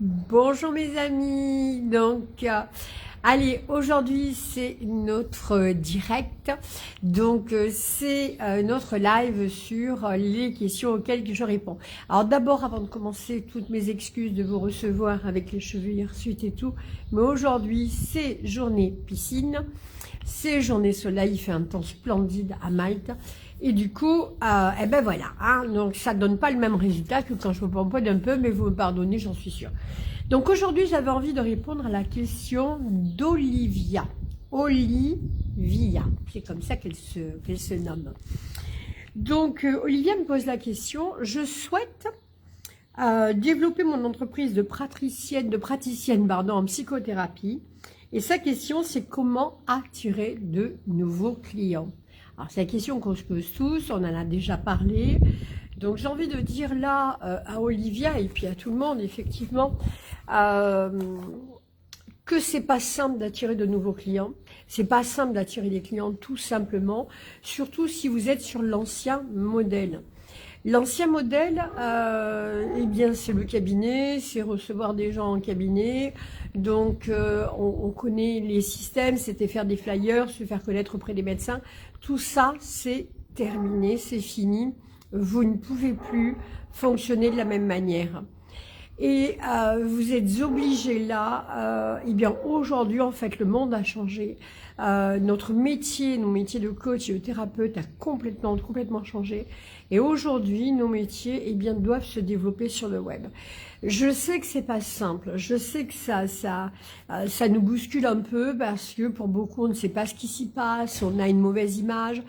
Bonjour mes amis, allez, aujourd'hui c'est notre direct, c'est notre live sur les questions auxquelles je réponds. Alors d'abord, avant de commencer, toutes mes excuses de vous recevoir avec les cheveux hirsutes et tout, mais aujourd'hui c'est journée piscine, c'est journée soleil, il fait un temps splendide à Malte. Et du coup, eh ben voilà, hein, donc ça donne pas le même résultat que quand je vous pomponne un peu, mais vous me pardonnez, j'en suis sûre. Donc aujourd'hui, j'avais envie de répondre à la question d'Olivia. Olivia, c'est comme ça qu'elle se nomme. Donc Olivia me pose la question, je souhaite développer mon entreprise de praticienne en psychothérapie. Et sa question, c'est comment attirer de nouveaux clients. Alors, c'est la question qu'on se pose tous, on en a déjà parlé. Donc, j'ai envie de dire là à Olivia et puis à tout le monde, effectivement, que c'est pas simple d'attirer de nouveaux clients. C'est pas simple d'attirer des clients tout simplement, surtout si vous êtes sur l'ancien modèle. L'ancien modèle, eh bien, c'est le cabinet, c'est recevoir des gens en cabinet. Donc, on connaît les systèmes, c'était faire des flyers, se faire connaître auprès des médecins. Tout ça, c'est terminé, c'est fini. Vous ne pouvez plus fonctionner de la même manière. Et vous êtes obligés là, eh bien aujourd'hui en fait le monde a changé, notre métier, nos métiers de coach et de thérapeute a complètement changé. Et aujourd'hui nos métiers eh bien doivent se développer sur le web. Je sais que c'est pas simple, je sais que ça nous bouscule un peu parce que pour beaucoup on ne sait pas ce qui s'y passe, on a une mauvaise image.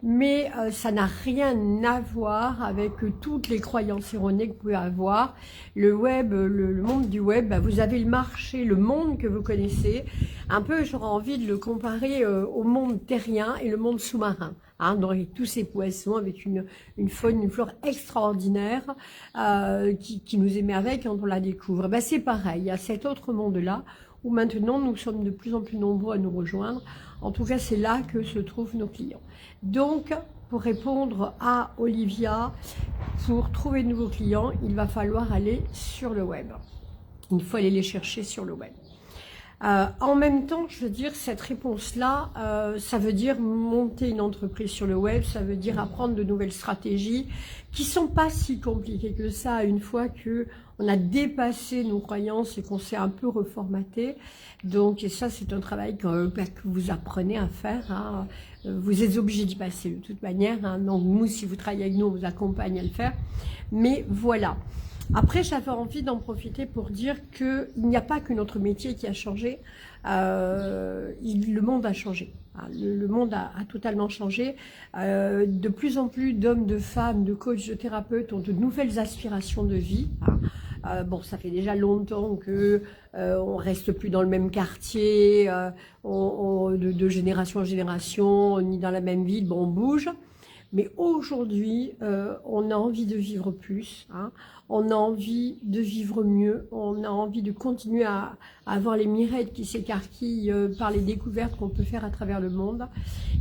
Mais ça n'a rien à voir avec toutes les croyances erronées que vous pouvez avoir. Le web, le monde du web, bah, vous avez le marché, le monde que vous connaissez. Un peu, j'aurais envie de le comparer au monde terrien et le monde sous-marin. Hein, avec tous ces poissons, avec une faune, une flore extraordinaire qui nous émerveille quand on la découvre. Bah, c'est pareil, il y a cet autre monde-là où maintenant nous sommes de plus en plus nombreux à nous rejoindre. En tout cas, c'est là que se trouvent nos clients. Donc, pour répondre à Olivia, pour trouver de nouveaux clients, il va falloir aller sur le web. Il faut aller les chercher sur le web. En même temps, je veux dire, cette réponse-là, ça veut dire monter une entreprise sur le web, ça veut dire apprendre de nouvelles stratégies qui sont pas si compliquées que ça une fois que on a dépassé nos croyances et qu'on s'est un peu reformaté. Donc, et ça, c'est un travail que vous apprenez à faire. Hein. Vous êtes obligé d'y passer de toute manière. Hein. Donc, nous, si vous travaillez avec nous, on vous accompagne à le faire. Mais voilà. Après, j'avais envie d'en profiter pour dire qu'il n'y a pas que notre métier qui a changé, le monde a changé. Le monde a totalement changé. De plus en plus d'hommes, de femmes, de coachs, de thérapeutes ont de nouvelles aspirations de vie. Bon, ça fait déjà longtemps que on reste plus dans le même quartier, de génération en génération, ni dans la même ville. Bon, on bouge. Mais aujourd'hui, on a envie de vivre plus, hein. On a envie de vivre mieux, on a envie de continuer à avoir les mirettes qui s'écarquillent par les découvertes qu'on peut faire à travers le monde.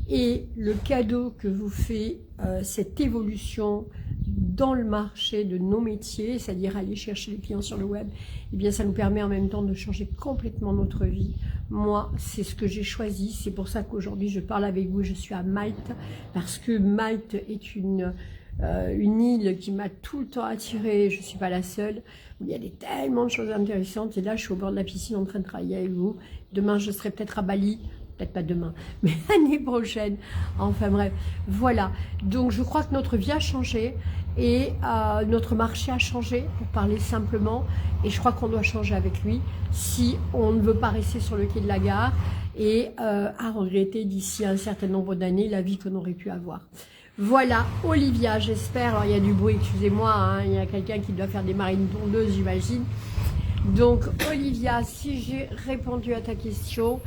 Et le cadeau que vous fait cette évolution dans le marché de nos métiers, c'est-à-dire aller chercher les clients sur le web, eh bien ça nous permet en même temps de changer complètement notre vie. Moi, c'est ce que j'ai choisi, c'est pour ça qu'aujourd'hui je parle avec vous, je suis à Malte, parce que Malte est une île qui m'a tout le temps attirée, je ne suis pas la seule, où il y a tellement de choses intéressantes, et là je suis au bord de la piscine en train de travailler avec vous. Demain je serai peut-être à Bali, peut-être pas demain, mais l'année prochaine. Enfin bref, voilà. Donc je crois que notre vie a changé et notre marché a changé, pour parler simplement. Et je crois qu'on doit changer avec lui si on ne veut pas rester sur le quai de la gare et à regretter d'ici un certain nombre d'années la vie qu'on aurait pu avoir. Voilà, Olivia, j'espère. Alors il y a du bruit, excusez-moi, hein, il y a quelqu'un qui doit faire démarrer une tondeuse, j'imagine. Donc Olivia, si j'ai répondu à ta question,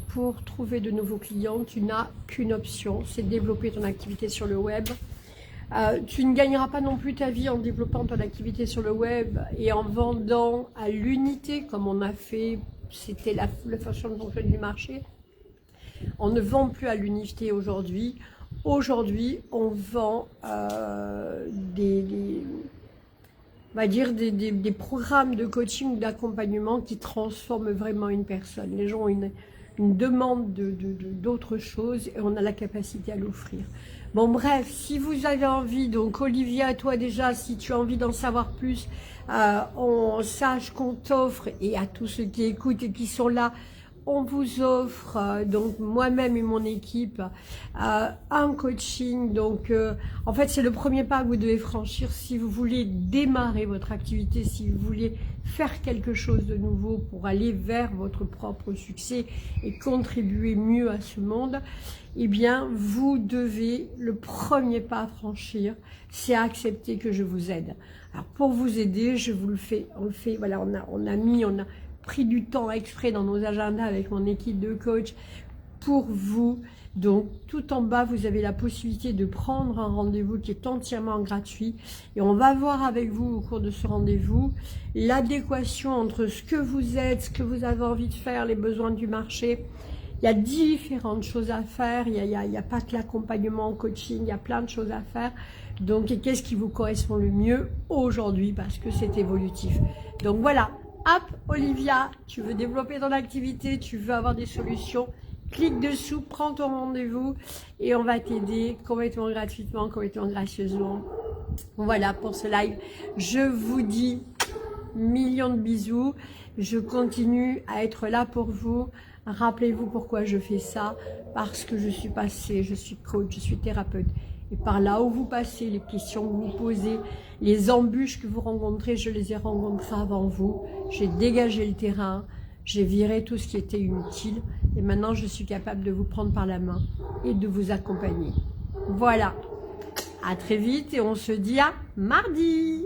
pour trouver de nouveaux clients, tu n'as qu'une option, c'est de développer ton activité sur le web. Tu ne gagneras pas non plus ta vie en développant ton activité sur le web et en vendant à l'unité, comme on a fait, c'était la façon de fonctionner du marché. On ne vend plus à l'unité aujourd'hui. Aujourd'hui, on vend on va dire, des programmes de coaching ou d'accompagnement qui transforment vraiment une personne. Les gens ont une demande d'autre chose et on a la capacité à l'offrir. Bon bref, si vous avez envie, donc Olivia, toi déjà, si tu as envie d'en savoir plus, on sache qu'on t'offre, et à tous ceux qui écoutent et qui sont là, on vous offre, donc moi-même et mon équipe, un coaching. Donc en fait c'est le premier pas que vous devez franchir si vous voulez démarrer votre activité, si vous voulez faire quelque chose de nouveau pour aller vers votre propre succès et contribuer mieux à ce monde. Eh bien vous devez, le premier pas à franchir, c'est accepter que je vous aide. Alors pour vous aider, je vous le fais, on le fait, voilà, on a pris du temps exprès dans nos agendas avec mon équipe de coach pour vous. Donc tout en bas vous avez la possibilité de prendre un rendez-vous qui est entièrement gratuit et on va voir avec vous au cours de ce rendez-vous l'adéquation entre ce que vous êtes, ce que vous avez envie de faire, les besoins du marché. Il y a différentes choses à faire, il y a pas que l'accompagnement en coaching, il y a plein de choses à faire. Donc qu'est-ce qui vous correspond le mieux aujourd'hui parce que c'est évolutif. Donc voilà. Hop, Olivia, tu veux développer ton activité, tu veux avoir des solutions, clique dessous, prends ton rendez-vous et on va t'aider complètement gratuitement, complètement gracieusement. Voilà pour ce live. Je vous dis millions de bisous. Je continue à être là pour vous. Rappelez-vous pourquoi je fais ça. Parce que je suis passée, je suis coach, je suis thérapeute. Et par là où vous passez, les questions que vous posez, les embûches que vous rencontrez, je les ai rencontrées avant vous. J'ai dégagé le terrain, j'ai viré tout ce qui était inutile. Et maintenant, je suis capable de vous prendre par la main et de vous accompagner. Voilà. À très vite et on se dit à mardi.